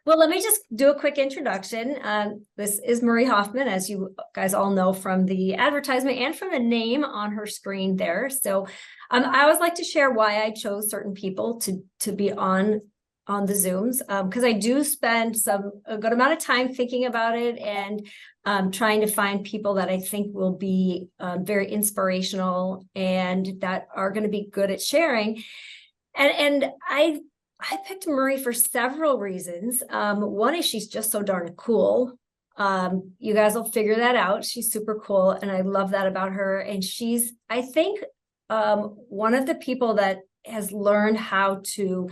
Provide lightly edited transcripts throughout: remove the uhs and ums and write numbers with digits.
Well, let me just do a quick introduction. This is Marie HoffMan, as you guys all know from the advertisement and from the name on her screen there. So I always like to share why I chose certain people to be on the Zooms, because I do spend a good amount of time thinking about it and trying to find people that I think will be very inspirational and that are going to be good at sharing. And I picked Marie for several reasons. One is she's just so darn cool. You guys will figure that out. She's super cool, and I love that about her. And she's, I think, one of the people that has learned how to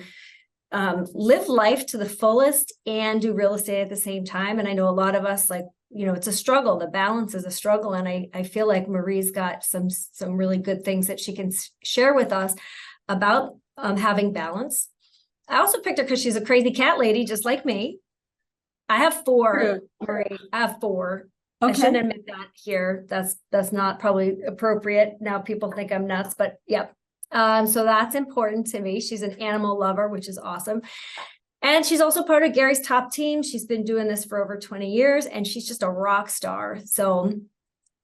live life to the fullest and do real estate at the same time. And I know a lot of us, like, it's a struggle. The balance is a struggle. And I feel like Marie's got some really good things that she can share with us about having balance. I also picked her because she's a crazy cat lady, just like me. I have four, Marie. I have four. Okay. I shouldn't admit that here. That's not probably appropriate. Now people think I'm nuts, but yep. So that's important to me. She's an animal lover, which is awesome. And she's also part of Gary's top team. She's been doing this for over 20 years, and she's just a rock star. So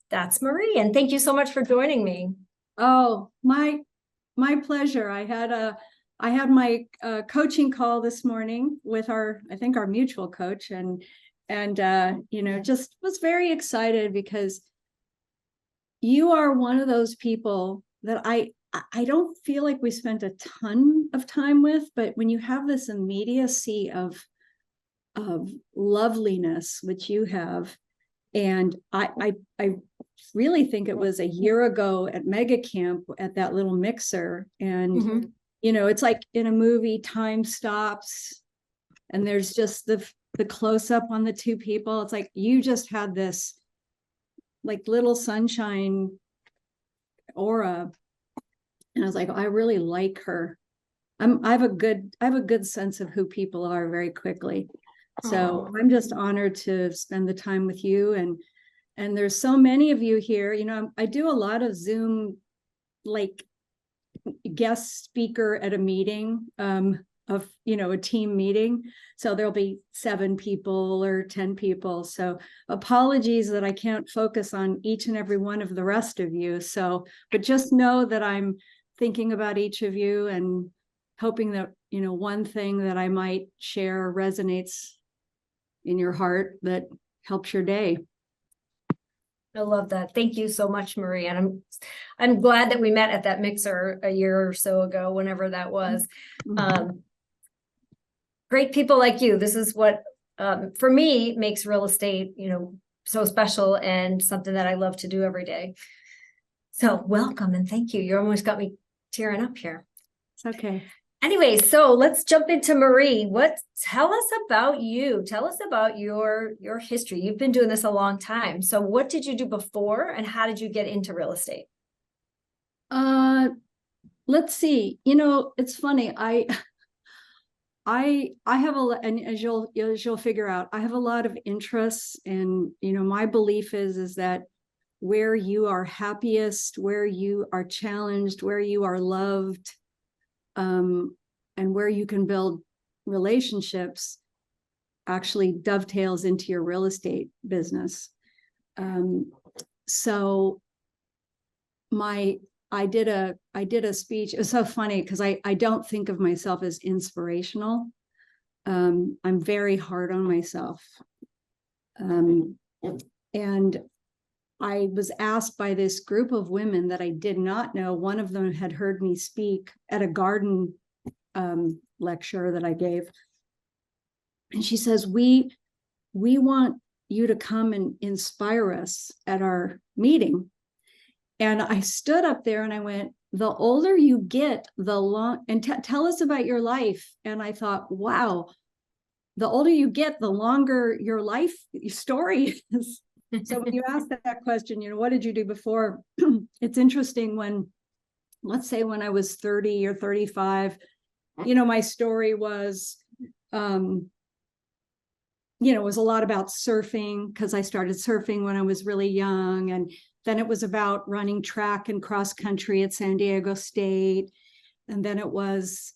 that's Marie. And thank you so much for joining me. Oh, my pleasure. I had my coaching call this morning with our mutual coach, and just was very excited because you are one of those people that I don't feel like we spent a ton of time with, but when you have this immediacy of loveliness, which you have, and I really think it was a year ago at Mega Camp at that little mixer, and it's like in a movie, time stops, and there's just the close up on the two people. It's like you just had this like little sunshine aura. And I was like, I really like her. I have a good sense of who people are very quickly. So I'm just honored to spend the time with you. And there's so many of you here. I do a lot of Zoom, like guest speaker at a meeting of a team meeting. So there'll be 7 people or 10 people. So apologies that I can't focus on each and every one of the rest of you. So, but just know that I'm thinking about each of you and hoping that, one thing that I might share resonates in your heart that helps your day. I love that. Thank you so much, Marie. And I'm glad that we met at that mixer a year or so ago, whenever that was. Great people like you. This is what, for me, makes real estate, so special and something that I love to do every day. So welcome and thank you. You almost got me tearing up here. It's okay. Anyway, so let's jump into Marie. Tell us about you. Tell us about your history. You've been doing this a long time. So what did you do before and how did you get into real estate? Let's see. It's funny. I have and as you'll figure out, I have a lot of interests, and my belief is that where you are happiest, where you are challenged, where you are loved, and where you can build relationships actually dovetails into your real estate business. So I did a speech. It was so funny because I don't think of myself as inspirational. I'm very hard on myself. And I was asked by this group of women that I did not know. One of them had heard me speak at a garden lecture that I gave. And she says, we want you to come and inspire us at our meeting. And I stood up there and I went, the older you get, tell us about your life. And I thought, wow, the older you get, the longer your life story is. So when you ask that question, what did you do before? It's interesting let's say when I was 30 or 35, my story was, was a lot about surfing because I started surfing when I was really young. And then it was about running track and cross country at San Diego State. And then it was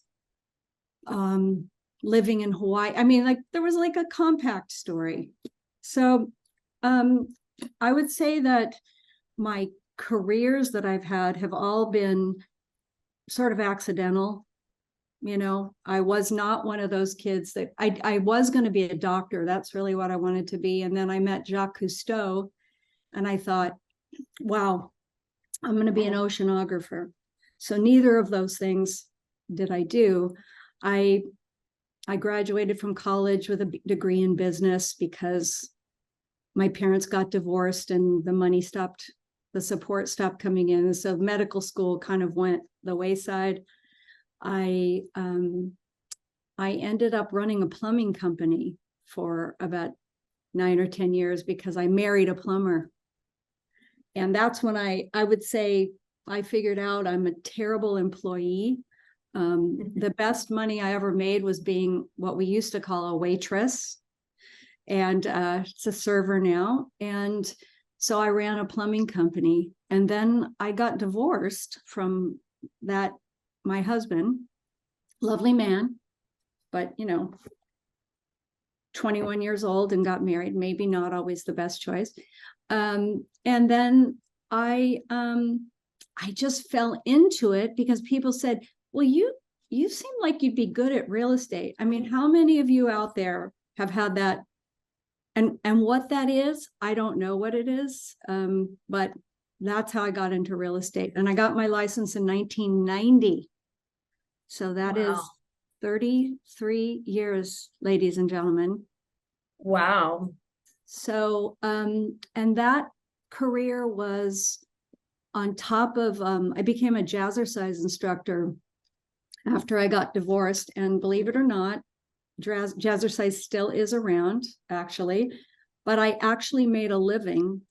living in Hawaii. I mean, like there was like a compact story. So I would say that my careers that I've had have all been sort of accidental. You know, I was not one of those kids that I was going to be a doctor. That's really what I wanted to be. And then I met Jacques Cousteau and I thought, wow, I'm going to be an oceanographer. So neither of those things did I do. I graduated from college with a degree in business because my parents got divorced and the money stopped, the support stopped coming in. And so medical school kind of went the wayside. I ended up running a plumbing company for about 9 or 10 years because I married a plumber. And that's when I would say I figured out I'm a terrible employee. The best money I ever made was being what we used to call a waitress. And it's a server now. And so I ran a plumbing company. And then I got divorced from that, my husband, lovely man, but 21 years old and got married, maybe not always the best choice. And then I just fell into it because people said, well, you seem like you'd be good at real estate. I mean, how many of you out there have had that? And what that is, I don't know what it is, but that's how I got into real estate. And I got my license in 1990. So that is 33 years, ladies and gentlemen. Wow. So, and that career was on top of, I became a jazzercise instructor after I got divorced. And believe it or not, jazzercise still is around, actually. But I actually made a living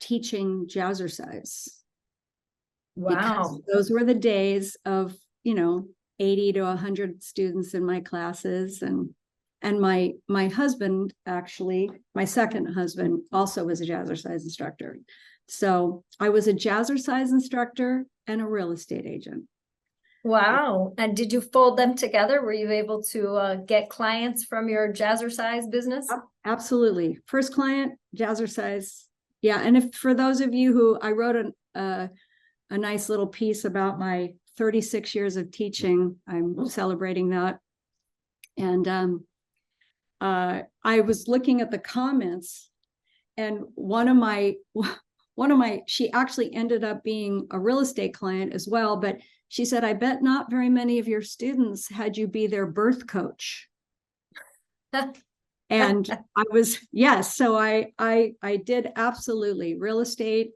teaching jazzercise. Wow. Because those were the days of, 80 to 100 students in my classes. And my husband, actually, my second husband also was a jazzercise instructor. So I was a jazzercise instructor and a real estate agent. Wow. And did you fold them together? Were you able to get clients from your jazzercise business? Absolutely. First client, jazzercise. Yeah. And if for those of you who, I wrote a nice little piece about my 36 years of teaching. I'm celebrating that. And I was looking at the comments, and one of my, she actually ended up being a real estate client as well, but she said, I bet not very many of your students had you be their birth coach. And I was, yes. So I did absolutely real estate.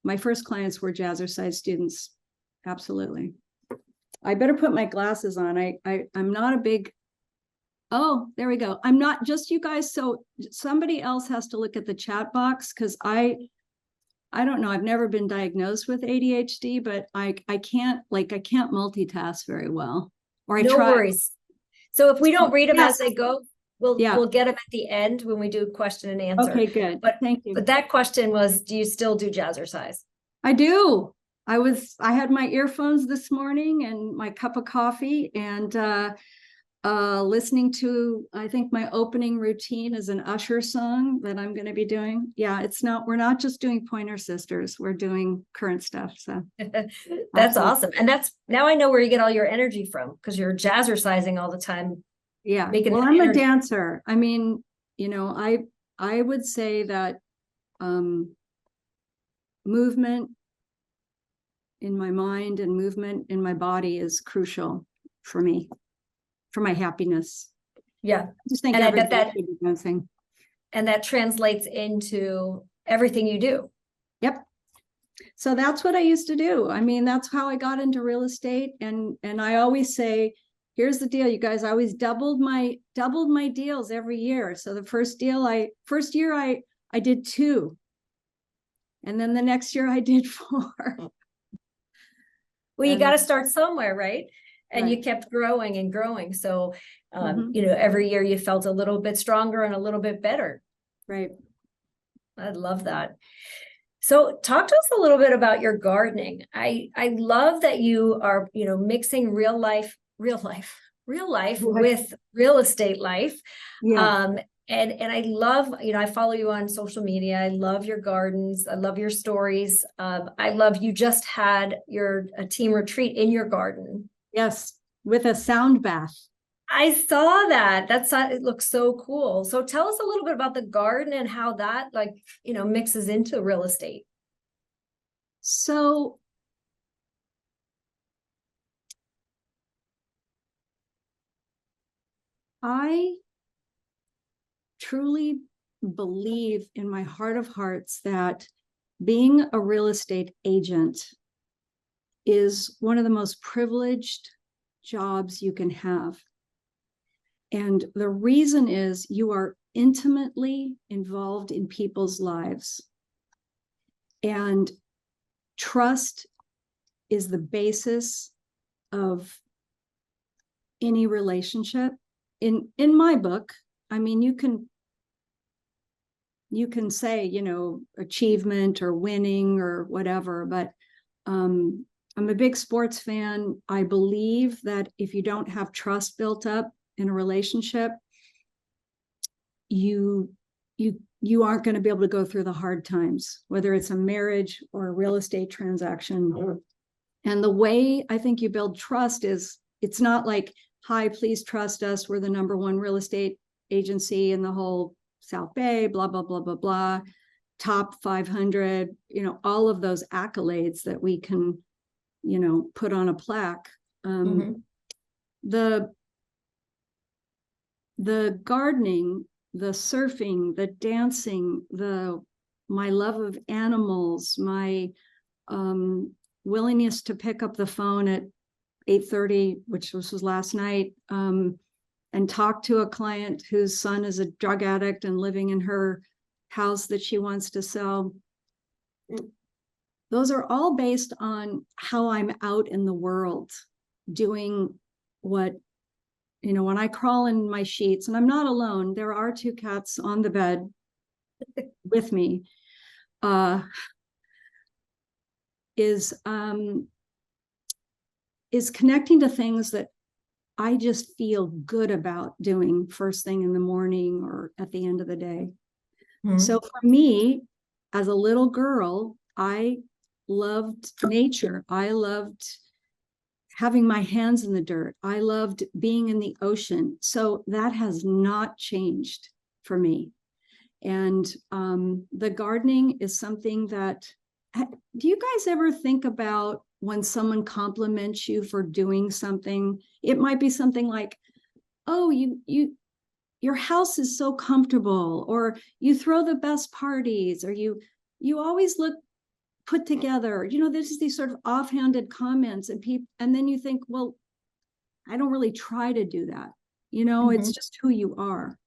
My first clients were jazzercise students. Absolutely. I better put my glasses on. I'm not a big, oh, there we go. I'm not just you guys. So somebody else has to look at the chat box because I don't know. I've never been diagnosed with ADHD, but I can't multitask very well. Or I no try. worries. So if we don't read them yes. as they go, we'll get them at the end when we do question and answer. Okay, good. But thank you. But that question was, do you still do jazzercise? I do. I had my earphones this morning and my cup of coffee and listening to, I think my opening routine is an Usher song that I'm going to be doing. Yeah, we're not just doing Pointer Sisters. We're doing current stuff. So that's awesome. And now I know where you get all your energy from because you're jazzercising all the time. Yeah. Well, I'm a dancer. I mean, I would say that movement in my mind and movement in my body is crucial for me, for my happiness. Yeah. I just think everybody should be dancing. And that translates into everything you do. Yep. So that's what I used to do. I mean, that's how I got into real estate. And I always say, here's the deal, you guys, I always doubled my deals every year. So the first year I did 2. And then the next year I did 4. Well, you got to start somewhere, right? And you kept growing and growing. So, every year you felt a little bit stronger and a little bit better. Right. I love that. So talk to us a little bit about your gardening. I love that you are, mixing real life real life Right. with real estate life. Yeah. And I love, I follow you on social media. I love your gardens. I love your stories. I love you just had a team retreat in your garden. Yes. With a sound bath. I saw that. It looks so cool. So tell us a little bit about the garden and how that mixes into real estate. So I truly believe in my heart of hearts that being a real estate agent is one of the most privileged jobs you can have. And the reason is you are intimately involved in people's lives. And trust is the basis of any relationship. In my book, I mean, you can say, achievement or winning or whatever, but I'm a big sports fan. I believe that if you don't have trust built up in a relationship, you aren't going to be able to go through the hard times, whether it's a marriage or a real estate transaction. And the way I think you build trust is, it's not like, hi, please trust us, we're the #1 real estate agency in the whole South Bay, blah, blah, blah, blah, blah, top 500, all of those accolades that we can, put on a plaque. The gardening, the surfing, the dancing, my love of animals, my willingness to pick up the phone at 8:30, which was last night, and talk to a client whose son is a drug addict and living in her house that she wants to sell. Those are all based on how I'm out in the world doing what, when I crawl in my sheets, and I'm not alone, there are 2 cats on the bed with me, is connecting to things that I just feel good about doing first thing in the morning or at the end of the day. So for me, as a little girl, I loved nature. I loved having my hands in the dirt. I loved being in the ocean. So that has not changed for me. And the gardening is something that, do you guys ever think about when someone compliments you for doing something? It might be something like, oh, your house is so comfortable, or you throw the best parties, or you always look put together. There's these sort of offhanded comments, and then you think, well, I don't really try to do that. It's just who you are.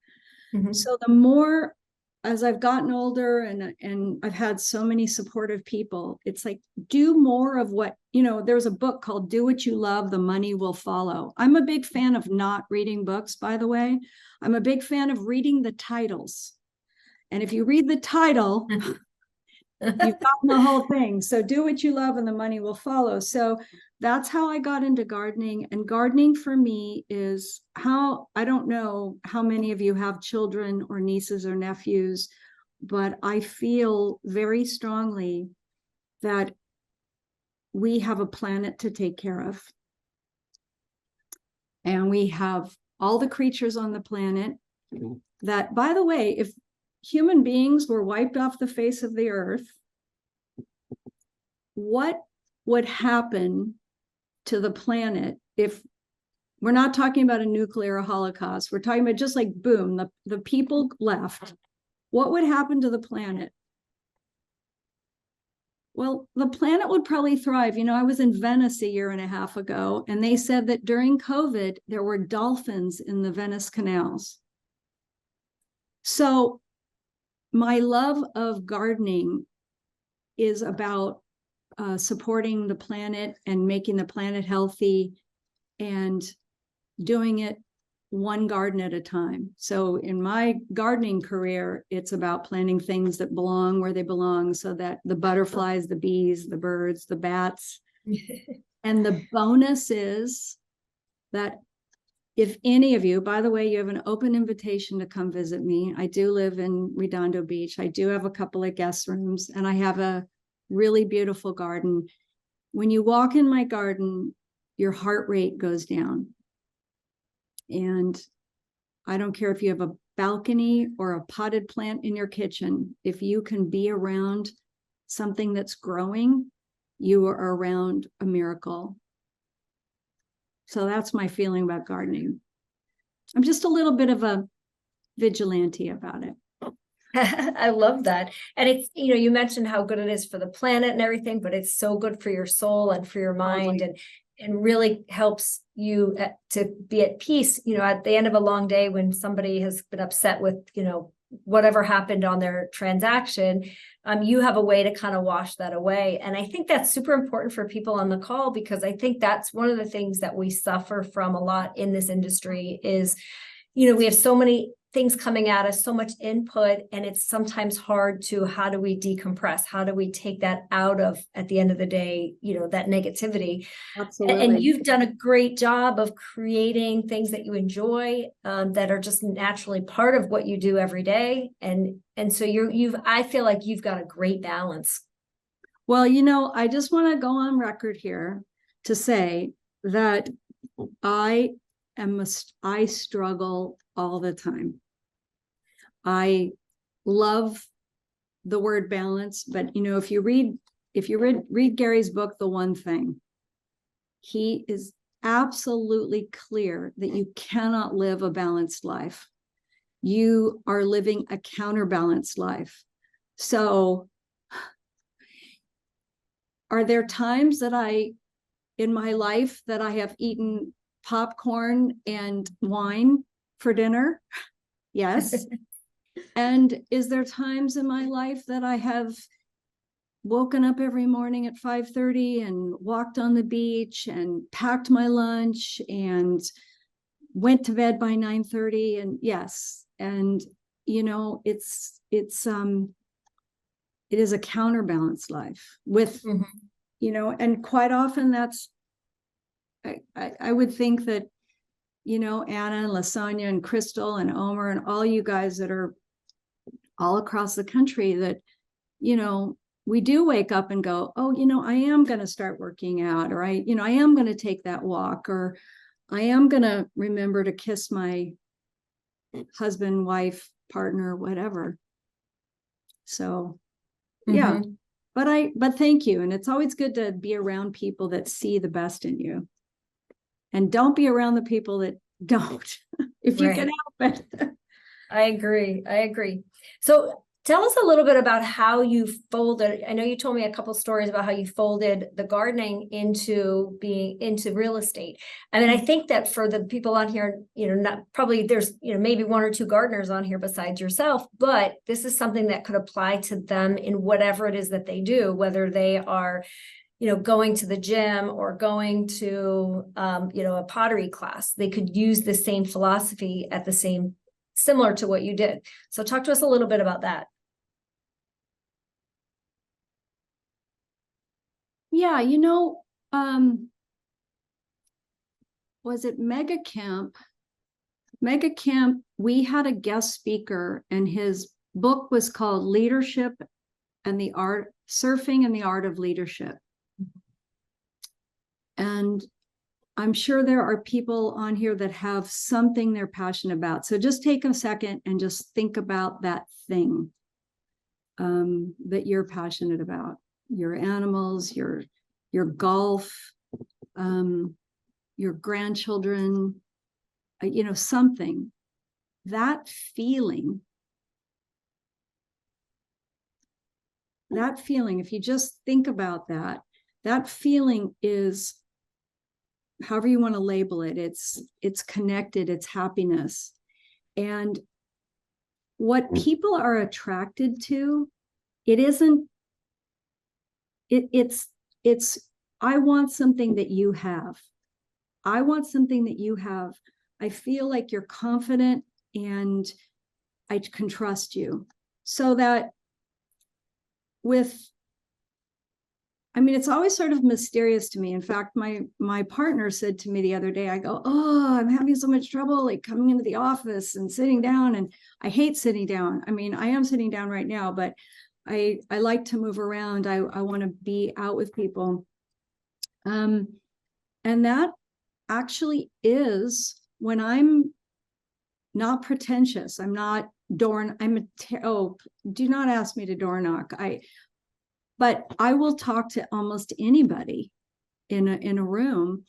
So the more, as I've gotten older and I've had so many supportive people, it's like, do more of what, there's a book called Do What You Love, The Money Will Follow. I'm a big fan of not reading books, by the way. I'm a big fan of reading the titles. And if you read the title, you've gotten the whole thing. So do what you love and the money will follow. So that's how I got into gardening. And gardening for me is I don't know how many of you have children or nieces or nephews, but I feel very strongly that we have a planet to take care of. And we have all the creatures on the planet that, by the way, if human beings were wiped off the face of the earth, what would happen to the planet if we're not talking about a nuclear holocaust? We're talking about just like, boom, the people left. What would happen to the planet? Well, the planet would probably thrive. I was in Venice a year and a half ago, and they said that during COVID, there were dolphins in the Venice canals. So my love of gardening is about supporting the planet and making the planet healthy, and doing it one garden at a time. So in my gardening career, it's about planting things that belong where they belong, so that the butterflies, the bees, the birds, the bats. And the bonus is that if any of you, by the way, you have an open invitation to come visit me. I do live in Redondo Beach. I do have a couple of guest rooms, and I have a really beautiful garden. When you walk in my garden, your heart rate goes down. And I don't care if you have a balcony or a potted plant in your kitchen. If you can be around something that's growing, you are around a miracle. So that's my feeling about gardening. I'm just a little bit of a vigilante about it. I love that. And it's, you mentioned how good it is for the planet and everything, but it's so good for your soul and for your mind, and really helps you to be at peace, at the end of a long day when somebody has been upset with, whatever happened on their transaction. You have a way to kind of wash that away. And I think that's super important for people on the call, because I think that's one of the things that we suffer from a lot in this industry is, we have so many things coming at us, so much input, and it's sometimes hard to, how do we decompress? How do we take that out of, at the end of the day, that negativity? Absolutely. And you've done a great job of creating things that you enjoy, that are just naturally part of what you do every day. And so I feel like you've got a great balance. Well, I just want to go on record here to say that I struggle all the time. I love the word balance, but if you read Gary's book, The One Thing, he is absolutely clear that you cannot live a balanced life. You are living a counterbalanced life. So are there times in my life that I have eaten popcorn and wine for dinner? Yes. And is there times in my life that I have woken up every morning at 5:30 and walked on the beach and packed my lunch and went to bed by 9:30? And yes. And it is a counterbalanced life with, and quite often I would think that, Anna and Lasagna and Crystal and Omer and all you guys that are all across the country, that, we do wake up and go, oh, I am going to start working out, or I am going to take that walk, or I am going to remember to kiss my husband, wife, partner, whatever. So, yeah, but thank you. And it's always good to be around people that see the best in you, and don't be around the people that don't, if you can help it. I agree. So tell us a little bit about how you folded. I know you told me a couple stories about how you folded the gardening into real estate. I mean, I think that for the people on here, not probably there's, maybe one or two gardeners on here besides yourself, but this is something that could apply to them in whatever it is that they do, whether they are, going to the gym or going to, a pottery class. They could use the same philosophy similar to what you did. So talk to us a little bit about that. Yeah, was it Mega Camp? Mega Camp, we had a guest speaker, and his book was called Leadership and the Art, Surfing and the Art of Leadership. And I'm sure there are people on here that have something they're passionate about. So just take a second and just think about that thing that you're passionate about. Your animals, your golf, your grandchildren, something. That feeling, if you just think about that feeling is, however you want to label it, it's connected, it's happiness. And what people are attracted to, it's I want something that you have. I want something that you have. I feel like you're confident and I can trust you. So that with I mean, it's always sort of mysterious to me. In fact, my partner said to me the other day, I go, oh, I'm having so much trouble like coming into the office and sitting down. And I hate sitting down. I mean, I am sitting down right now, but I like to move around. I want to be out with people. And that actually is when I'm not pretentious. I'm not do not ask me to door knock. But I will talk to almost anybody in a room.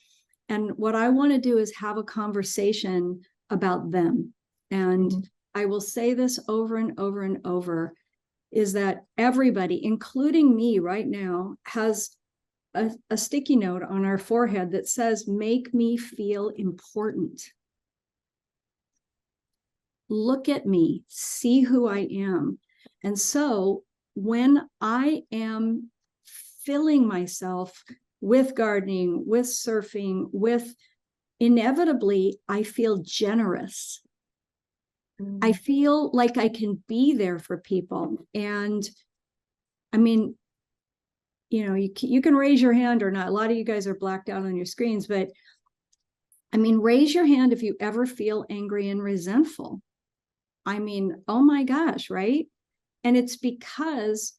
And what I want to do is have a conversation about them. And I will say this over and over and over, is that everybody, including me right now, has a sticky note on our forehead that says, make me feel important. Look at me, see who I am. And so when I am filling myself with gardening, with surfing, inevitably, I feel generous. I feel like I can be there for people. And I mean, you can raise your hand or not. A lot of you guys are blacked out on your screens, but I mean, raise your hand if you ever feel angry and resentful. I mean, oh my gosh, right? And it's because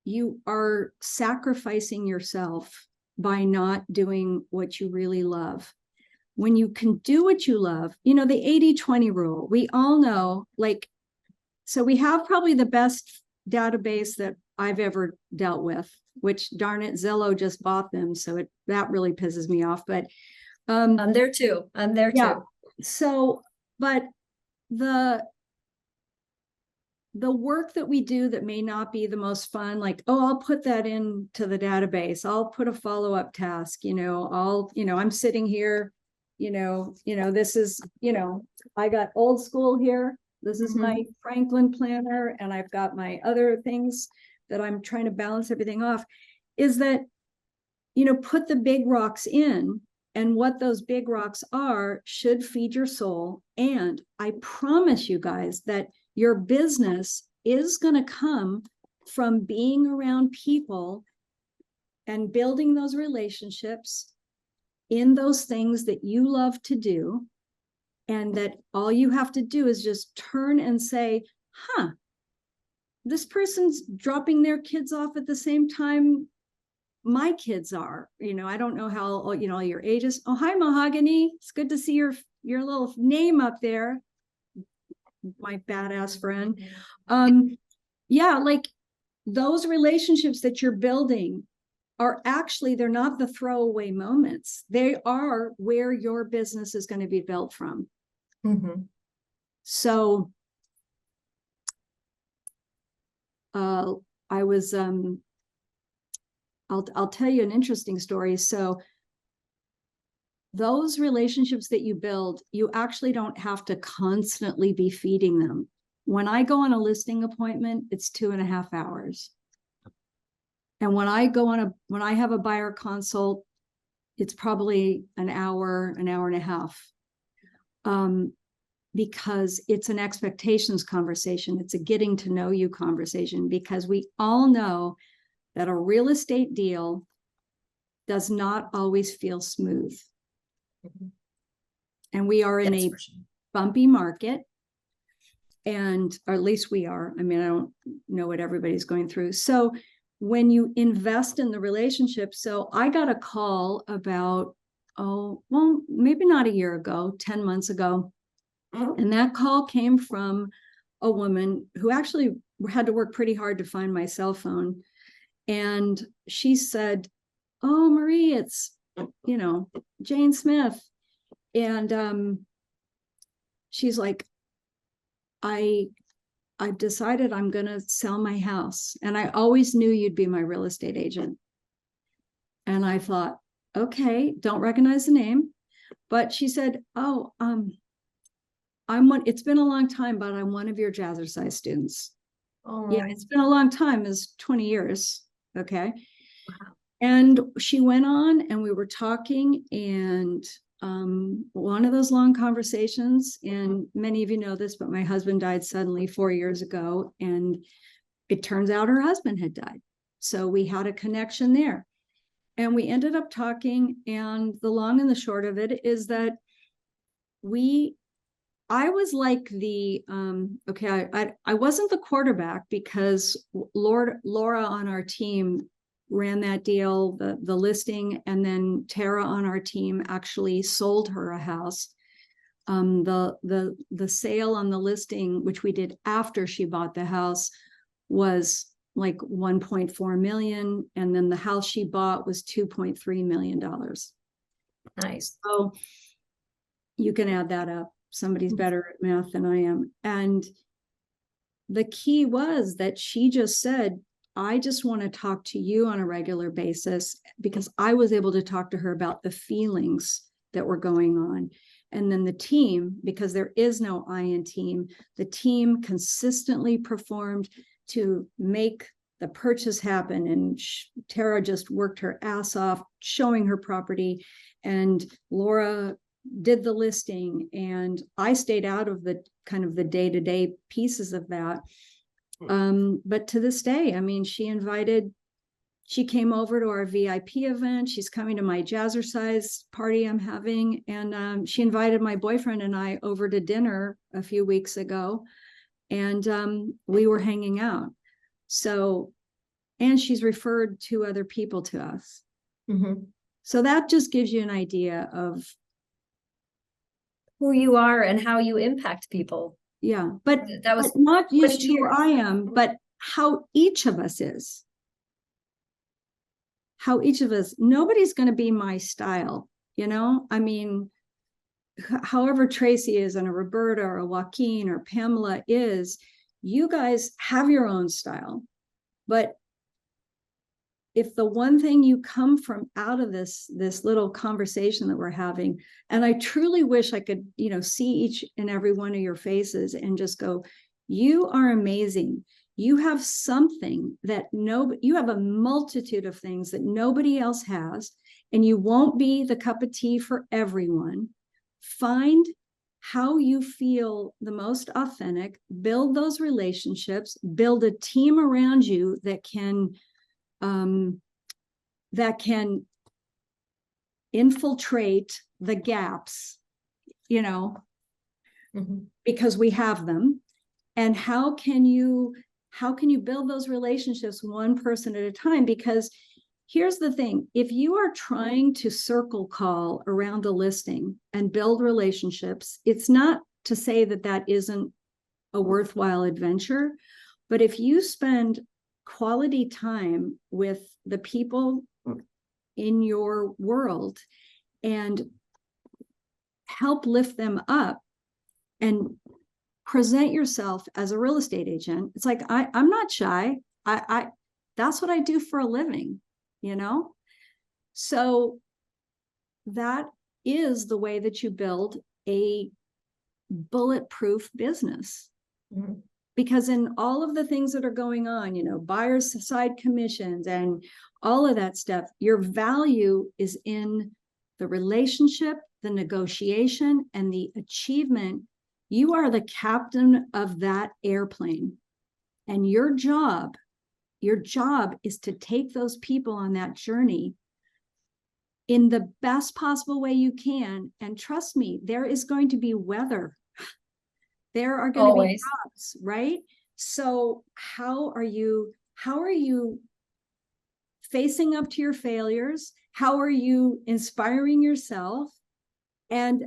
you are sacrificing yourself by not doing what you really love. When you can do what you love, the 80-20 rule, we all know, so we have probably the best database that I've ever dealt with, which darn it, Zillow just bought them. So that really pisses me off, but I'm there too. Yeah. So, but the work that we do that may not be the most fun, like, oh, I'll put that into the database. I'll put a follow-up task, I'm sitting here, this is, I got old school here. This is my Franklin planner. And I've got my other things that I'm trying to balance everything off, is that, put the big rocks in, and what those big rocks are should feed your soul. And I promise you guys that your business is going to come from being around people and building those relationships in those things that you love to do. And that all you have to do is just turn and say, this person's dropping their kids off at the same time my kids are. I don't know how, all your ages. Oh, hi, Mahogany. It's good to see your little name up there, my badass friend. Yeah, like those relationships that you're building are actually, they're not the throwaway moments. They are where your business is going to be built from. So I was I'll tell you an interesting story. So those relationships that you build, you actually don't have to constantly be feeding them. When I go on a listing appointment, it's 2.5 hours. And when I have a buyer consult, it's probably an hour and a half. Because it's an expectations conversation. It's a getting to know you conversation, because we all know that a real estate deal does not always feel smooth. And we are in a bumpy market, or at least we are. I mean, I don't know what everybody's going through. So when you invest in the relationship, so I got a call about, maybe not a year ago, 10 months ago. And that call came from a woman who actually had to work pretty hard to find my cell phone. And she said, oh, Marie, it's, Jane Smith. And she's like, I've decided I'm going to sell my house. And I always knew you'd be my real estate agent. And I thought, okay, don't recognize the name. But she said, it's been a long time, but I'm one of your jazzercise students. Oh, yeah, it's been a long time. It's 20 years. Okay. Wow. And she went on and we were talking, and one of those long conversations, and many of you know this, but my husband died suddenly 4 years ago, and it turns out her husband had died. So we had a connection there. And we ended up talking, and the long and the short of it is that I was like I wasn't the quarterback, because Laura on our team ran that deal, the listing, and then Tara on our team actually sold her a house. The sale on the listing, which we did after she bought the house, was like 1.4 million, and then the house she bought was $2.3 million. Nice. So you can add that up. Somebody's better at math than I am. And the key was that she just said, I just want to talk to you on a regular basis, because I was able to talk to her about the feelings that were going on. And then the team, because there is no I in team, the team consistently performed to make the purchase happen. And Tara just worked her ass off showing her property, and Laura did the listing, and I stayed out of the kind of the day-to-day pieces of that. But to this day, I mean, she came over to our VIP event. She's coming to my jazzercise party I'm having. And she invited my boyfriend and I over to dinner a few weeks ago. And we were hanging out. So, and she's referred 2 other people to us. Mm-hmm. So that just gives you an idea of who you are and how you impact people. Yeah, but that was not just who I am, but how each of us is. How each of us, nobody's going to be my style, you know? I mean, however Tracy is, and a Roberta or a Joaquin or Pamela is, you guys have your own style. But if the one thing you come from out of this little conversation that we're having, and I truly wish I could, see each and every one of your faces and just go, you are amazing. You have something that you have a multitude of things that nobody else has, and you won't be the cup of tea for everyone. Find how you feel the most authentic, build those relationships, build a team around you that can infiltrate the gaps, because we have them. And how can you build those relationships one person at a time? Because here's the thing, if you are trying to circle call around a listing and build relationships, it's not to say that isn't a worthwhile adventure, but if you spend quality time with the people in your world and help lift them up and present yourself as a real estate agent, it's like, I'm not shy. I that's what I do for a living, So that is the way that you build a bulletproof business. Mm-hmm. Because in all of the things that are going on, buyer's side commissions and all of that stuff, your value is in the relationship, the negotiation, and the achievement. You are the captain of that airplane. And your job is to take those people on that journey in the best possible way you can. And trust me, there is going to be weather. There are going to be jobs, right? So how are you facing up to your failures? How are you inspiring yourself? And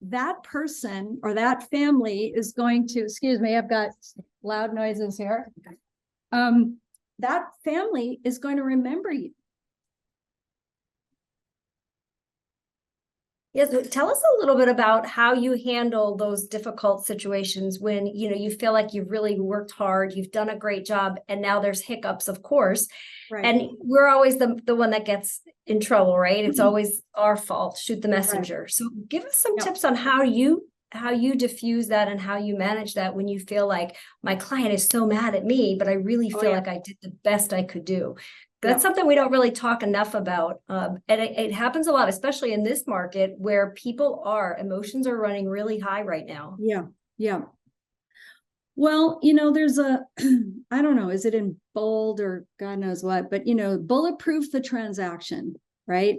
that person or that family is going to, excuse me, I've got loud noises here. That family is going to remember you. Yes, tell us a little bit about how you handle those difficult situations when, you feel like you've really worked hard, you've done a great job, and now there's hiccups, of course. Right. And we're always the one that gets in trouble, right? It's always our fault, shoot the messenger. Right. So give us some tips on how you diffuse that and how you manage that when you feel like my client is so mad at me, but I really feel like I did the best I could do. That's something we don't really talk enough about. And it happens a lot, especially in this market where emotions are running really high right now. Yeah. Well, there's I don't know, is it in bold or God knows what, but, bulletproof the transaction, right?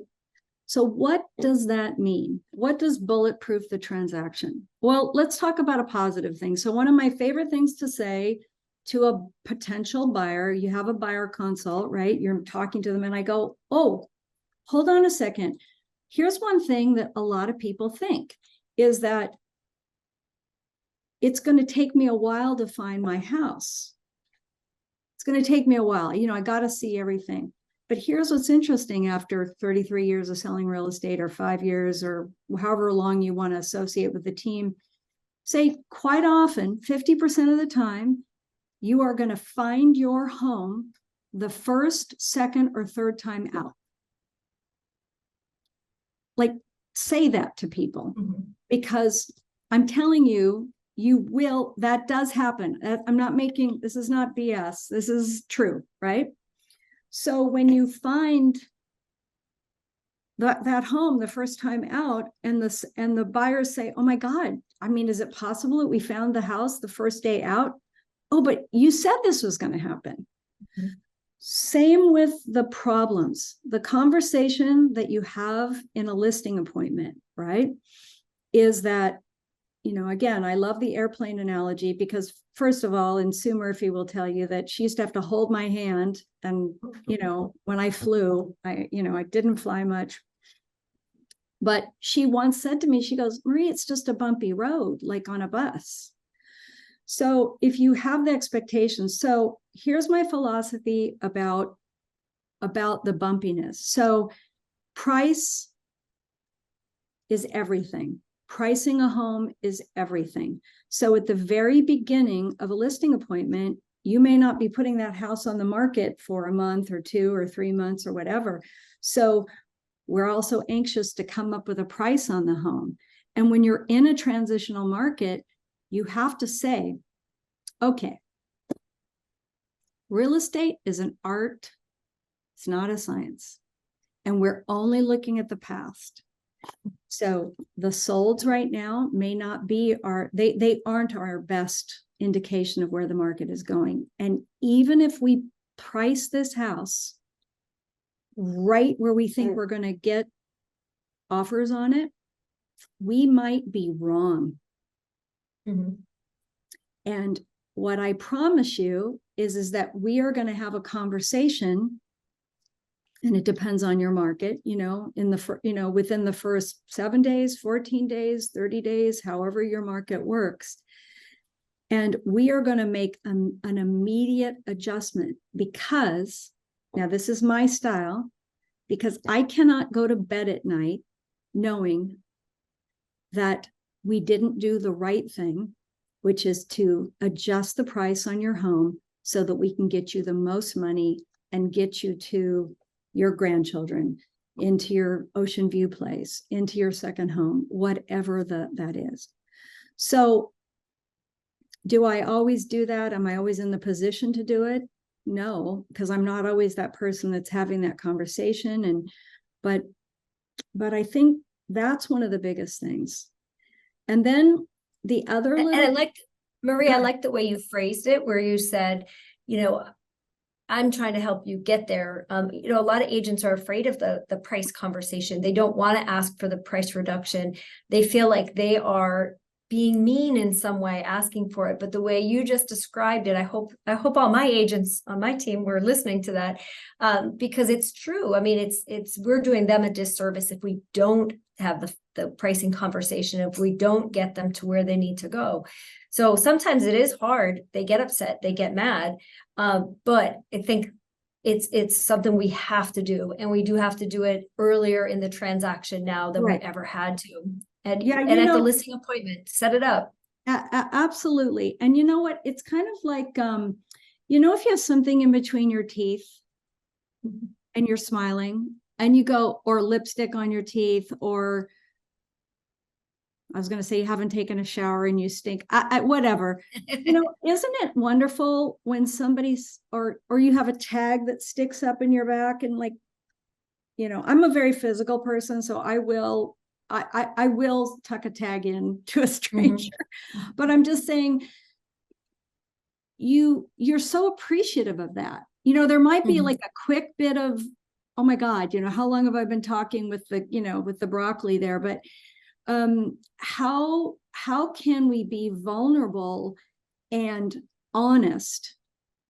So what does that mean? What does bulletproof the transaction? Well, let's talk about a positive thing. So one of my favorite things to say to a potential buyer, you have a buyer consult, right? You're talking to them and I go, oh, hold on a second. Here's one thing that a lot of people think is that it's going to take me a while to find my house. It's going to take me a while. I got to see everything. But here's what's interesting after 33 years of selling real estate or 5 years or however long you want to associate with the team, say quite often, 50% of the time, you are going to find your home the first, second, or third time out. Like, say that to people, because I'm telling you, that does happen. This is not BS. This is true, right? So when you find that home the first time out and the buyers say, oh my God, is it possible that we found the house the first day out? Oh, but you said this was going to happen. Mm-hmm. Same with the problems. The conversation that you have in a listing appointment, right, is that, again, I love the airplane analogy because, first of all, and Sue Murphy will tell you that she used to have to hold my hand. And, when I flew, I didn't fly much. But she once said to me, she goes, Marie, it's just a bumpy road, like on a bus. So if you have the expectations, so here's my philosophy about the bumpiness. So price is everything. Pricing a home is everything. So at the very beginning of a listing appointment, you may not be putting that house on the market for a month or 2 or 3 months or whatever. So we're also anxious to come up with a price on the home. And when you're in a transitional market, you have to say, okay, real estate is an art. It's not a science. And we're only looking at the past. So the solds right now may not be they aren't our best indication of where the market is going. And even if we price this house right where we think we're going to get offers on it, we might be wrong. Mm-hmm. And what I promise you is that we are going to have a conversation, and it depends on your market, within the first 7 days, 14 days, 30 days, however your market works. And we are going to make an immediate adjustment because, now this is my style, because I cannot go to bed at night knowing that we didn't do the right thing, which is to adjust the price on your home so that we can get you the most money and get you to your grandchildren, into your ocean view place, into your second home, whatever that is. So do I always do that? Am I always in the position to do it? No, because I'm not always that person that's having that conversation. But I think that's one of the biggest things. And then the other little... And I liked, Marie, I like the way you phrased it, where you said, I'm trying to help you get there. A lot of agents are afraid of the price conversation. They don't want to ask for the price reduction. They feel like they are being mean in some way, asking for it. But the way you just described it, I hope all my agents on my team were listening to that, because it's true. We're doing them a disservice if we don't have the pricing conversation, if we don't get them to where they need to go. So sometimes it is hard. They get upset, they get mad. But I think it's something we have to do, and we do have to do it earlier in the transaction now than we ever had to. And at the listing appointment, set it up. Absolutely. And you know what? It's kind of like, if you have something in between your teeth and you're smiling and you go, or lipstick on your teeth, or I was going to say you haven't taken a shower and you stink, whatever, isn't it wonderful when somebody's, or you have a tag that sticks up in your back and I'm a very physical person, so I will tuck a tag in to a stranger, but I'm just saying, you're so appreciative of that. There might be Mhm. like a quick bit of, oh my God, how long have I been talking with the broccoli there? But how can we be vulnerable and honest?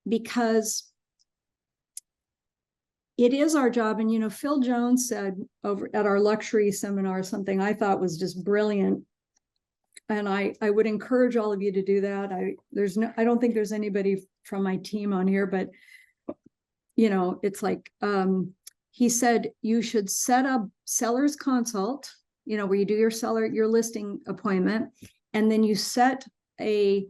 Because it is our job. And Phil Jones said over at our luxury seminar something I thought was just brilliant. And I would encourage all of you to do that. I don't think there's anybody from my team on here, but it's like he said you should set up seller's consult, where you do your listing appointment, and then you set a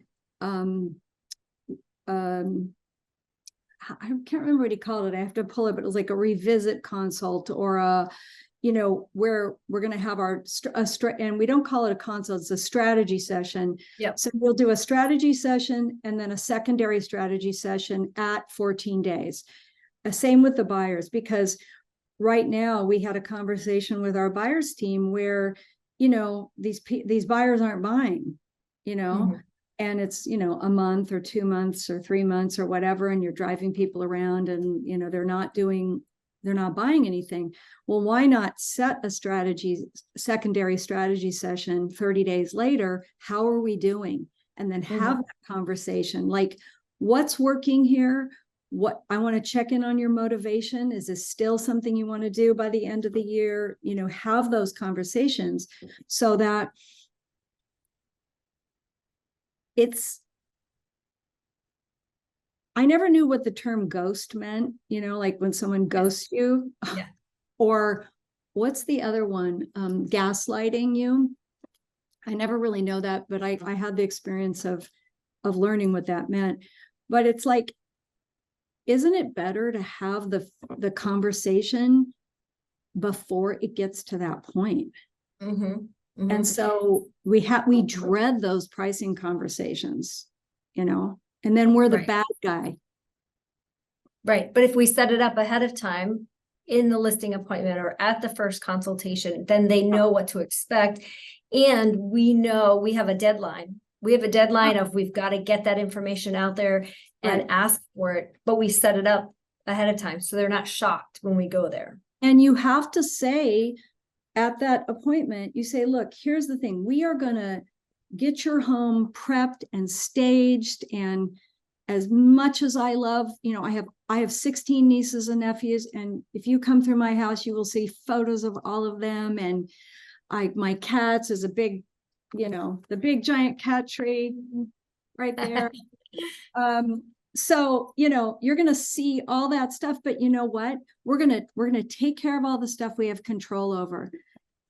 I can't remember what he called it. I have to pull it, but it was like a revisit consult, or a, where we're going to have and we don't call it a consult, it's a strategy session. Yep. So we'll do a strategy session and then a secondary strategy session at 14 days. Same with the buyers, because right now we had a conversation with our buyers team where, these buyers aren't buying, Mhm. and it's, a month or 2 months or 3 months or whatever, and you're driving people around and, they're not buying anything. Well, why not set a secondary strategy session 30 days later? How are we doing? And then have that conversation. Like, what's working here? What I want to check in on your motivation. Is this still something you want to do by the end of the year? Have those conversations so that I never knew what the term ghost meant, like when someone ghosts you. Yeah. Or what's the other one? Gaslighting you. I never really know that, but I had the experience of learning what that meant. But it's like, isn't it better to have the conversation before it gets to that point? Mm-hmm. Mm-hmm. And so we dread those pricing conversations, and then we're the bad guy. Right. But if we set it up ahead of time in the listing appointment or at the first consultation, then they know what to expect. And we know we have a deadline. We have a deadline of we've got to get that information out there and ask for it, but we set it up ahead of time so they're not shocked when we go there. And you have to say at that appointment, you say, look, here's the thing. We are going to get your home prepped and staged. And as much as I love, I have 16 nieces and nephews. And if you come through my house, you will see photos of all of them. And my cats is a big, the big giant cat tree right there. So, you're going to see all that stuff, but you know what? We're going to take care of all the stuff we have control over.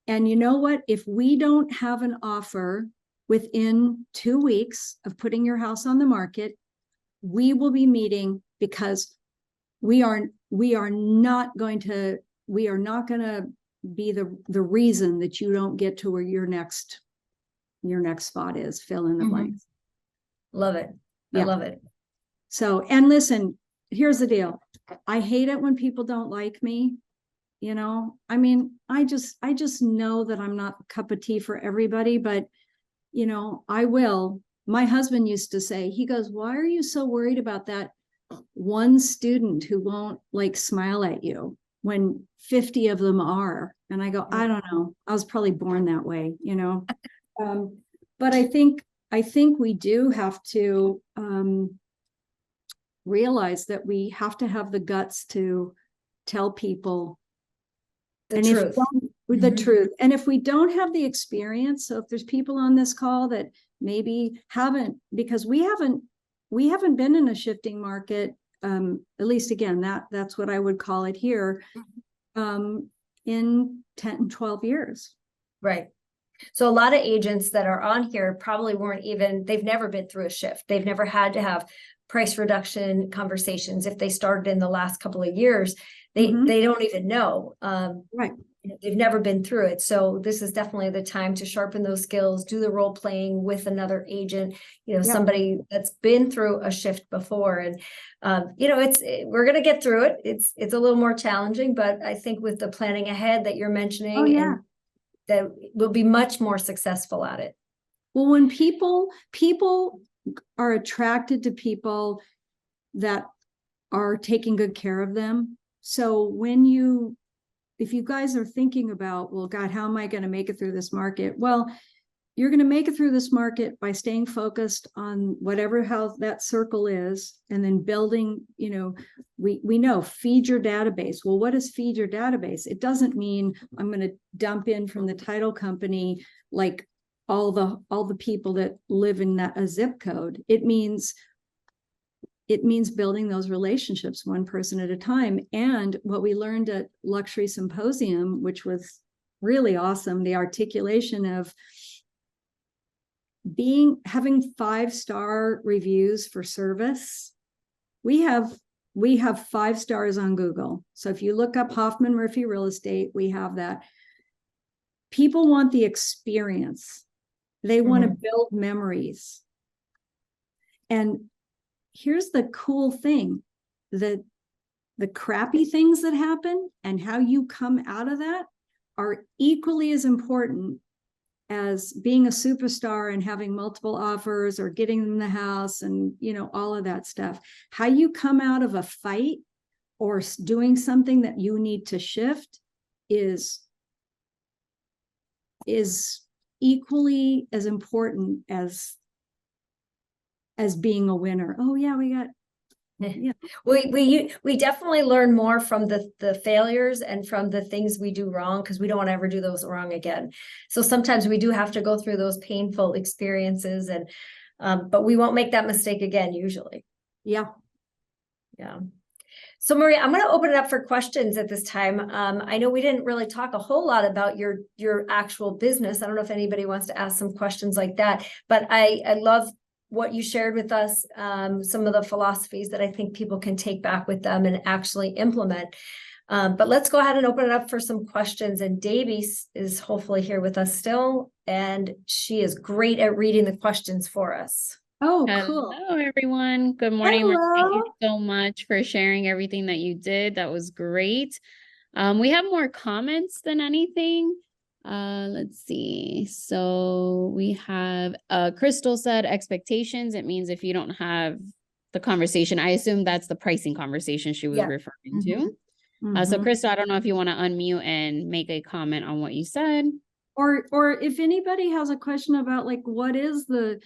And you know what? If we don't have an offer within 2 weeks of putting your house on the market, we will be meeting, because we are not going to be the reason that you don't get to where your next spot is. Fill in the blanks. Love it. I love it. So, and listen, here's the deal. I hate it when people don't like me. I mean, I just know that I'm not a cup of tea for everybody, but I will. My husband used to say, he goes, why are you so worried about that one student who won't smile at you when 50 of them are? And I go, I don't know. I was probably born that way, but I think we do have to realize that we have to have the guts to tell people the truth. The truth. And if we don't have the experience, so if there's people on this call that maybe haven't, because we haven't been in a shifting market, at least again, that's what I would call it here, in 10 and 12 years. Right. So a lot of agents that are on here probably they've never been through a shift. They've never had to have price reduction conversations. If they started in the last couple of years, they don't even know. They've never been through it. So this is definitely the time to sharpen those skills, do the role playing with another agent, somebody that's been through a shift before. And, we're going to get through it. It's a little more challenging, but I think with the planning ahead that you're mentioning, and that we'll be much more successful at it. Well, when people are attracted to people that are taking good care of them. So if you guys are thinking about, well, God, how am I going to make it through this market? Well, you're going to make it through this market by staying focused on whatever how that circle is, and then building, we know feed your database. Well, what is feed your database? It doesn't mean I'm going to dump in from the title company like all the people that live in a zip code. It means building those relationships one person at a time. And what we learned at Luxury Symposium, which was really awesome, the articulation of having 5-star reviews for service. We have 5 stars on Google. So if you look up Hoffman Murphy Real Estate, we have that. People want the experience. They want to build memories. And here's the cool thing, that the crappy things that happen and how you come out of that are equally as important as being a superstar and having multiple offers or getting in the house and, all of that stuff. How you come out of a fight or doing something that you need to shift is equally as important as being a winner. Oh yeah, we got. Yeah. We definitely learn more from the failures and from the things we do wrong, because we don't want to ever do those wrong again. So sometimes we do have to go through those painful experiences, and but we won't make that mistake again usually. Yeah. So Maria, I'm going to open it up for questions at this time. I know we didn't really talk a whole lot about your actual business. I don't know if anybody wants to ask some questions like that, but I love what you shared with us, some of the philosophies that I think people can take back with them and actually implement. But let's go ahead and open it up for some questions. And Davy is hopefully here with us still, and she is great at reading the questions for us. Oh, cool. Hello, everyone. Good morning. Hello. Thank you so much for sharing everything that you did. That was great. We have more comments than anything. Let's see. So we have Crystal said expectations. It means if you don't have the conversation, I assume that's the pricing conversation she was referring to. So Crystal, I don't know if you want to unmute and make a comment on what you said. Or if anybody has a question about like what is the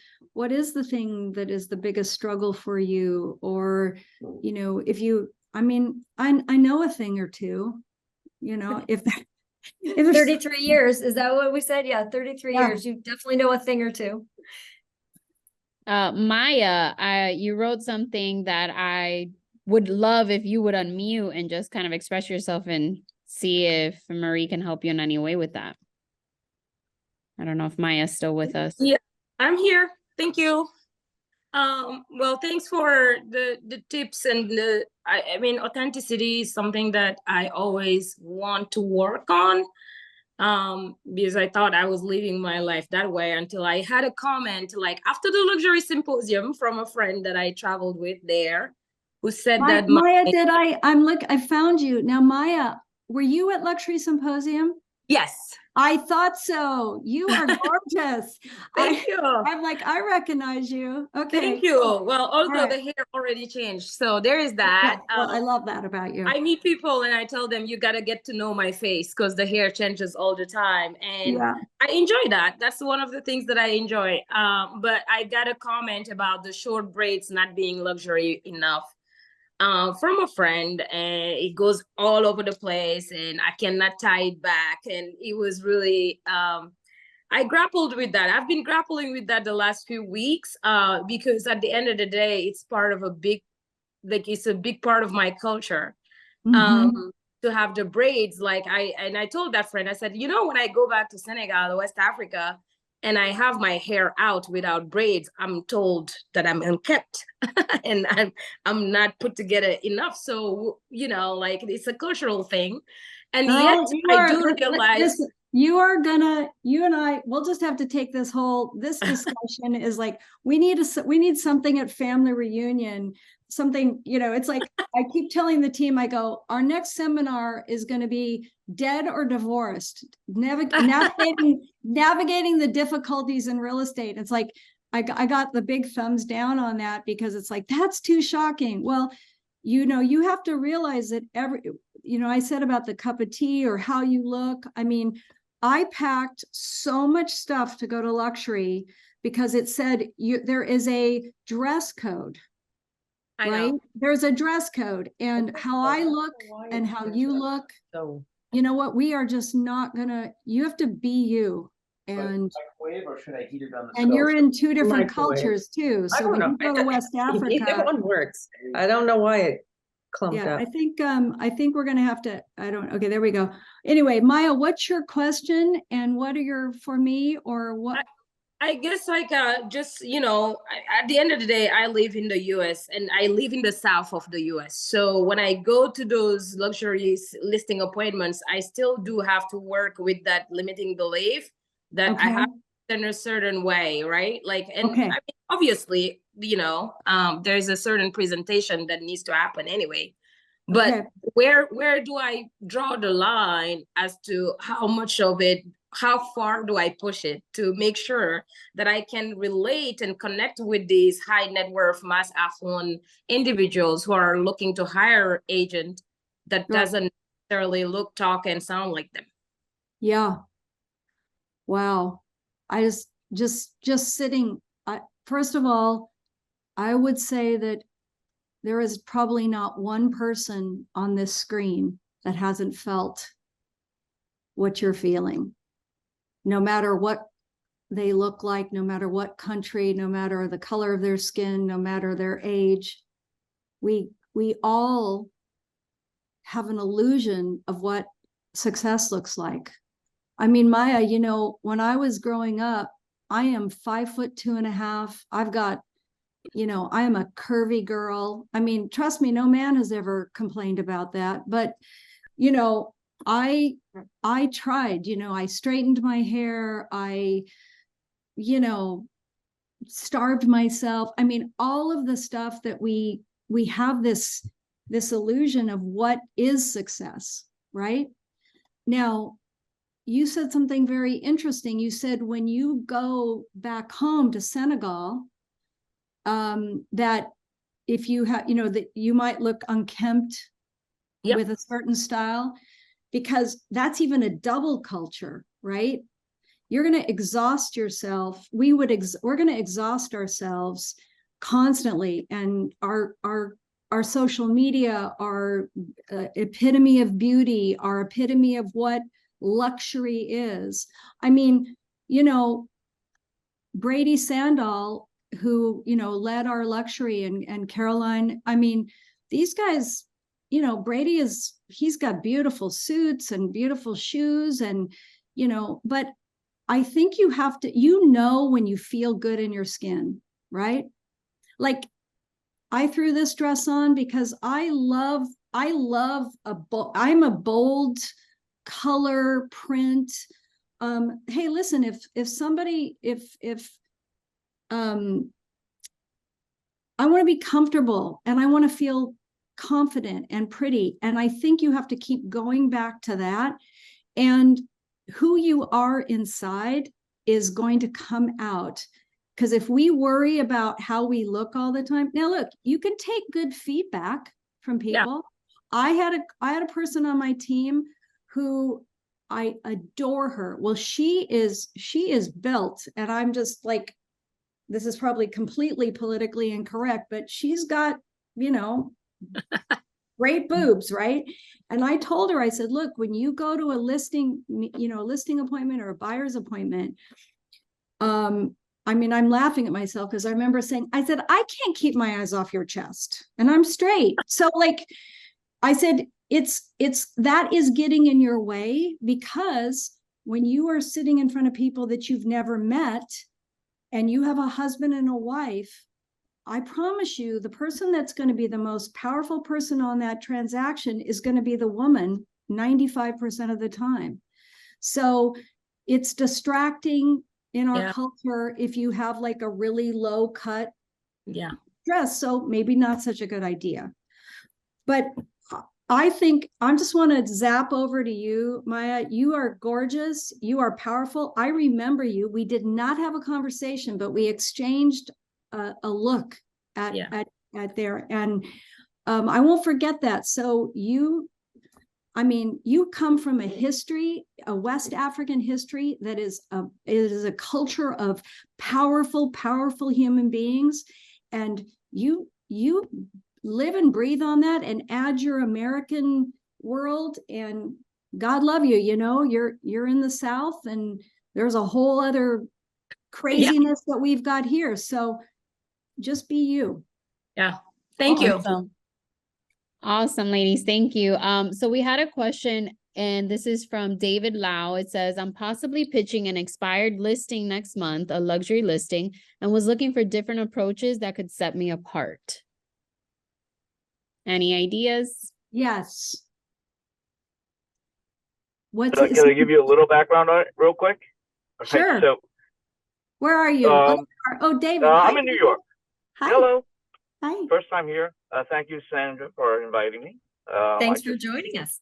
thing that is the biggest struggle for you, or if you, I know a thing or two, if 33 years, is that what we said? Yeah, 33 years. You definitely know a thing or two. Maya, you wrote something that I would love if you would unmute and just kind of express yourself and see if Marie can help you in any way with that. I don't know if Maya's still with us. Yeah, I'm here. Thank you. Well, thanks for the tips and authenticity is something that I always want to work on, because I thought I was living my life that way until I had a comment like after the luxury symposium from a friend that I traveled with there, who said that Maya, I found you. Now, Maya, were you at Luxury Symposium? Yes. I thought so. You are gorgeous. Thank you. I'm like, I recognize you. Okay. Thank you. Well, although the hair already changed. So there is that. Yeah, well, I love that about you. I meet people and I tell them, you got to get to know my face because the hair changes all the time. And I enjoy that. That's one of the things that I enjoy. But I got a comment about the short braids not being luxury enough. From a friend, and it goes all over the place and I cannot tie it back. And it was really, I grappled with that. I've been grappling with that the last few weeks, because at the end of the day, it's part of it's a big part of my culture. To have the braids, I told that friend, I said, when I go back to Senegal, West Africa, and I have my hair out without braids, I'm told that I'm unkept and I'm not put together enough. So, it's a cultural thing. And yet I do realize you and I, we'll just have to take this discussion is like, we need something at family reunion, something, it's like, I keep telling the team, I go, our next seminar is going to be dead or divorced, navigating the difficulties in real estate. It's like, I got the big thumbs down on that because it's like, that's too shocking. Well, you have to realize that I said about the cup of tea or how you look. I mean, I packed so much stuff to go to luxury because it said there is a dress code, right? There's a dress code, and how I look and how you look, you know what? We are just not gonna, you have to be you. And microwave, or should I heat it on the and stove? you're in two different Microwave. cultures too. I So don't when know. you go to West Either Africa, one works. I don't know why it clumped yeah, up. I think we're gonna have to, okay, there we go. Anyway, Maya, what's your question and what are your, for me, or what? I guess like just at the end of the day, I live in the US and I live in the south of the US. So when I go to those luxury listing appointments, I still do have to work with that limiting belief that I have in a certain way, right? Like, and I mean, obviously, there's a certain presentation that needs to happen anyway. But where do I draw the line as to how much of it, how far do I push it to make sure that I can relate and connect with these high net worth, mass affluent individuals who are looking to hire an agent that doesn't necessarily look, talk, and sound like them? Yeah. Wow. I just sitting, first of all, I would say that there is probably not one person on this screen that hasn't felt what you're feeling. No matter what they look like, no matter what country, no matter the color of their skin, no matter their age, we all have an illusion of what success looks like. I mean, Maya, when I was growing up, I am 5'2.5". I've got, I am a curvy girl. I mean, trust me, no man has ever complained about that. But, I tried, I straightened my hair. I, starved myself. I mean, all of the stuff that we have this illusion of what is success, right? Now, you said something very interesting. You said when you go back home to Senegal, that if you have, that you might look unkempt with a certain style, because that's even a double culture, right? You're going to exhaust yourself. We're going to exhaust ourselves constantly, and our social media, our epitome of beauty, our epitome of what luxury is. I mean, Brady Sandall, who, led our luxury, and Caroline, I mean, these guys, Brady he's got beautiful suits and beautiful shoes, and, but I think you have to, when you feel good in your skin, right? Like, I threw this dress on because I'm a bold color print. Hey, listen, if somebody, I want to be comfortable and I want to feel confident and pretty. And I think you have to keep going back to that. And who you are inside is going to come out. Because if we worry about how we look all the time, now look, you can take good feedback from people. Yeah. I had a person on my team who I adore her. Well, she is built, and I'm just like, this is probably completely politically incorrect, but she's got, great boobs, right? And I told her, I said, look, when you go to a listing appointment or a buyer's appointment, I mean, I'm laughing at myself because I remember saying, I said, I can't keep my eyes off your chest, and I'm straight. So like, I said, it's that is getting in your way, because when you are sitting in front of people that you've never met and you have a husband and a wife, I promise you, the person that's going to be the most powerful person on that transaction is going to be the woman 95% of the time. So it's distracting in our culture if you have like a really low cut dress. So maybe not such a good idea. But I think I just want to zap over to you, Maya. You are gorgeous. You are powerful. I remember you. We did not have a conversation, but we exchanged a look at there, and I won't forget that. So you come from a history, a West African history that is it is a culture of powerful human beings, and you live and breathe on that and add your American world, and God love you. You're in the South, and there's a whole other craziness that we've got here. So just be you. Yeah. Thank you. Awesome, ladies. Thank you. So we had a question, and this is from David Lau. It says, I'm possibly pitching an expired listing next month, a luxury listing, and was looking for different approaches that could set me apart. Any ideas? Yes. Can I give you a little background on it real quick? Sure. Right, so, where are you? David. I'm in New York. Hi. Hello. Hi. First time here. Thank you, Sandra, for inviting me. Thanks for joining us.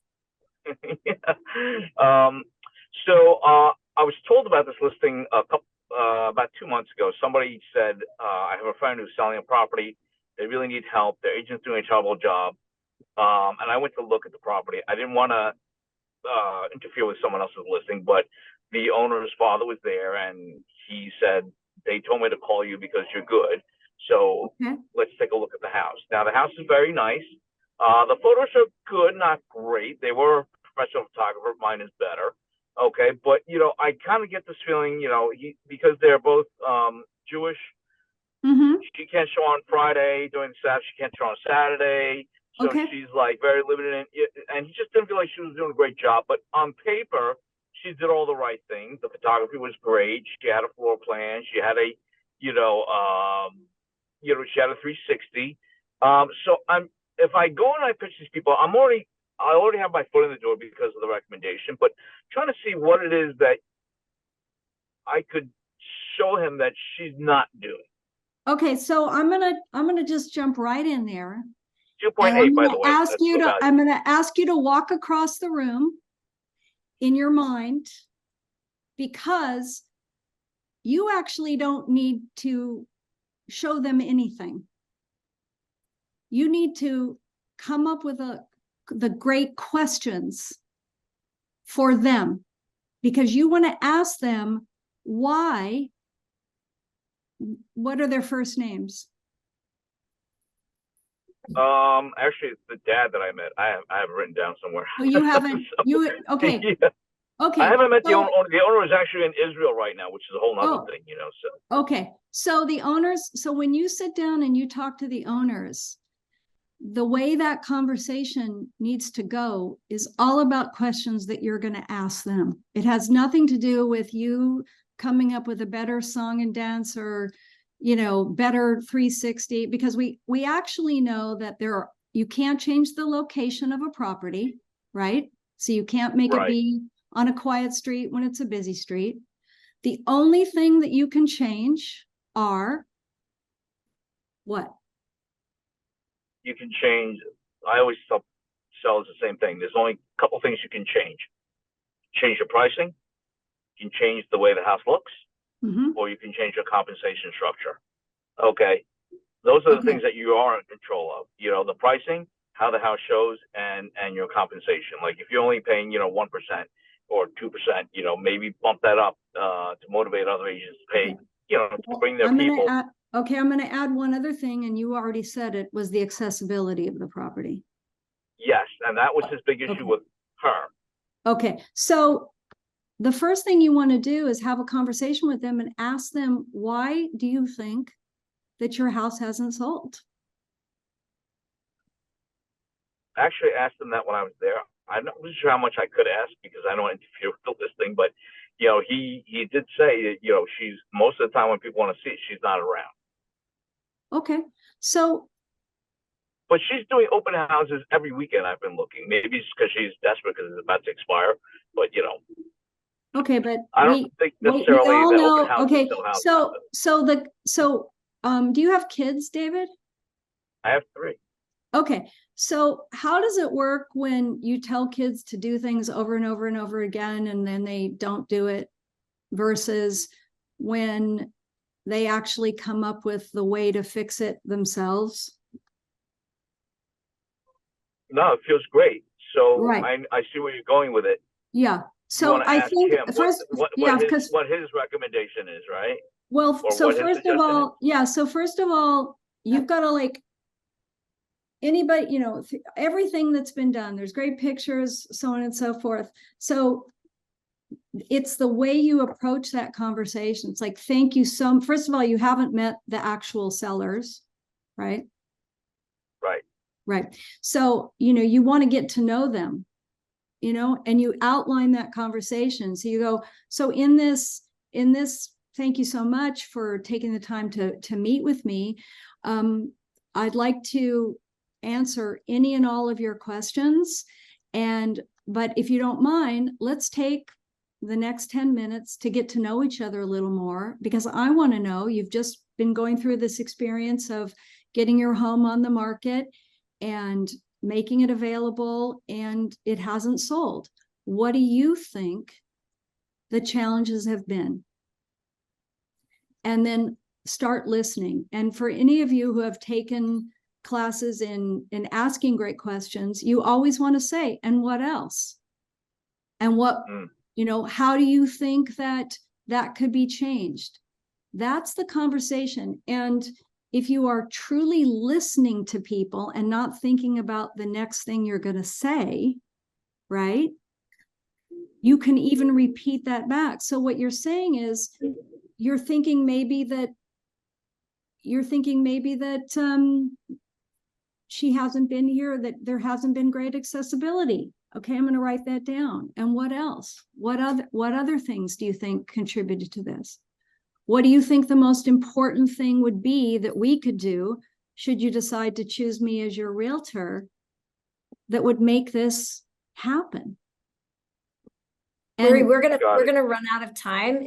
So I was told about this listing about 2 months ago. Somebody said, I have a friend who's selling a property. They really need help. Their agent's doing a terrible job. And I went to look at the property. I didn't want to interfere with someone else's listing, but the owner's father was there, and he said, they told me to call you because you're good. So let's take a look at the house. Now, the house is very nice. The photos are good, not great. They were a professional photographer. Mine is better. Okay. But, I kind of get this feeling, because they're both Jewish. She can't show on Friday during the Sabbath. She can't show on Saturday. So she's like very limited. And he just didn't feel like she was doing a great job. But on paper, she did all the right things. The photography was great. She had a floor plan. She had a, she had a 360. So if I go and I pitch these people, I already have my foot in the door because of the recommendation, but trying to see what it is that I could show him that she's not doing. Okay, so I'm gonna just jump right in there. 2.8, by the way. I'm gonna ask you to walk across the room in your mind, because you actually don't need to show them anything. You need to come up with the great questions for them, because you want to ask them why. What are their first names? Actually, it's the dad that I met. I have written down somewhere. Oh, you haven't. Okay. Yeah. Okay. I haven't met the owner. The owner is actually in Israel right now, which is a whole nother thing, So okay. So the owners. So when you sit down and you talk to the owners, the way that conversation needs to go is all about questions that you're going to ask them. It has nothing to do with you coming up with a better song and dance or, better 360, because we actually know that you can't change the location of a property, right? So you can't make it be on a quiet street when it's a busy street. The only thing that you can change are what? You can change. I always tell sellers the same thing. There's only a couple things you can change. Change your pricing. You can change the way the house looks, or you can change your compensation structure. Okay. Those are the things that you are in control of. The pricing, how the house shows, and your compensation. Like if you're only paying, 1% or 2%, maybe bump that up to motivate other agents to pay, to bring their people. I'm going to add one other thing, and you already said it, was the accessibility of the property. Yes, and that was his big issue with her. Okay, so the first thing you want to do is have a conversation with them and ask them, why do you think that your house hasn't sold? I actually asked him that when I was there. I'm not really sure how much I could ask because I don't want to interfere with this thing, but he did say that, she's most of the time when people want to see it, she's not around. Okay. So, but she's doing open houses every weekend. I've been looking. Maybe it's because she's desperate because it's about to expire, but okay, but I don't think necessarily we all that know. open houses Okay, sell houses. so do you have kids, David? I have 3. Okay, So how does it work when you tell kids to do things over and over and over again, and then they don't do it, versus when they actually come up with the way to fix it themselves? No, it feels great. So Right. I see where you're going with it. Yeah. You So want to I ask think him first, what yeah, his because what his recommendation is, right? well, Or so what his first of suggestion is. all, yeah. So first of all, you've got to like anybody, you know, everything that's been done. There's great pictures, so on and so forth. So it's the way you approach that conversation. It's like, thank you so. First of all, you haven't met the actual sellers, right? Right. Right. So, you know, you want to get to know them, you know, and you outline that conversation. So you go, so in this, thank you so much for taking the time to meet with me. I'd like to answer any and all of your questions. But if you don't mind, let's take the next 10 minutes to get to know each other a little more, because I want to know, you've just been going through this experience of getting your home on the market and making it available, and it hasn't sold. What do you think the challenges have been? And then start listening. And for any of you who have taken classes in asking great questions, you always want to say, and what else? And what, you know, how do you think that could be changed? That's the conversation. And if you are truly listening to people and not thinking about the next thing you're going to say, right? You can even repeat that back. So what you're saying is, you're thinking maybe that she hasn't been here, that there hasn't been great accessibility. Okay, I'm going to write that down. And what else? What other things do you think contributed to this? What do you think the most important thing would be that we could do, should you decide to choose me as your realtor, that would make this happen? Marie, we're gonna run out of time.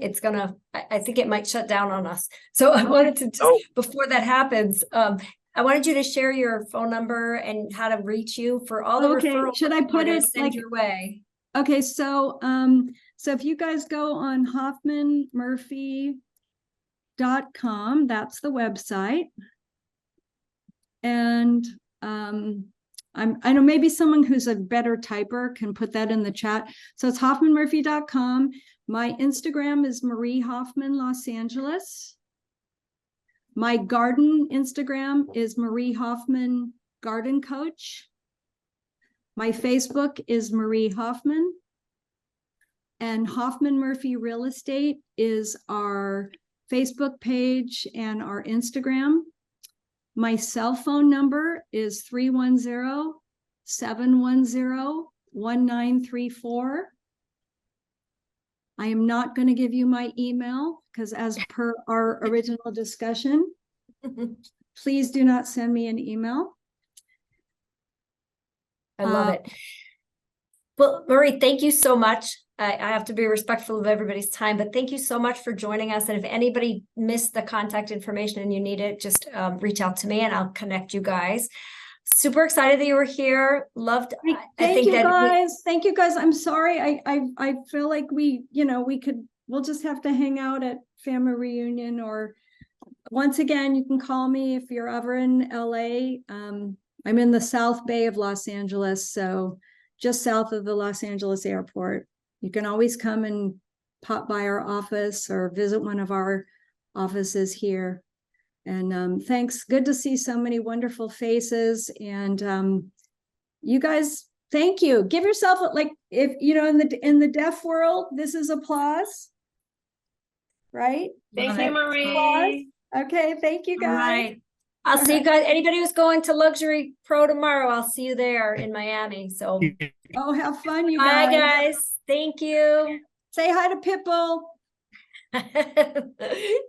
I think it might shut down on us. So I wanted to just, before that happens, I wanted you to share your phone number and how to reach you for all the referrals. Should I put it send your way? Okay, so if you guys go on HoffManMurphy.com, that's the website. And I know maybe someone who's a better typer can put that in the chat. So it's HoffManMurphy.com. My Instagram is Marie Hoffman Los Angeles. My garden Instagram is Marie Hoffman Garden Coach. My Facebook is Marie Hoffman. And Hoffman Murphy Real Estate is our Facebook page and our Instagram. My cell phone number is 310-710-1934. I am not going to give you my email because, as per our original discussion, please do not send me an email. I love it. Well, Marie, thank you so much. I have to be respectful of everybody's time, but thank you so much for joining us. And if anybody missed the contact information and you need it, just reach out to me and I'll connect you guys. Super excited that you were here. Loved. Thank you guys. Thank you guys. I'm sorry. I feel like we'll just have to hang out at family reunion, or once again, you can call me if you're ever in LA. I'm in the South Bay of Los Angeles, so just south of the Los Angeles airport. You can always come and pop by our office or visit one of our offices here. And thanks. Good to see so many wonderful faces. And you guys, thank you. Give yourself, like, if you know, in the deaf world, this is applause, right? Thank you, Marie. Applause. Okay, thank you guys. All right. I'll see you guys. Anybody who's going to Luxury Pro tomorrow, I'll see you there in Miami. So have fun, you guys. Bye, guys. Thank you. Say hi to Pitbull.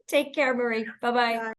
Take care, Marie. Bye-bye.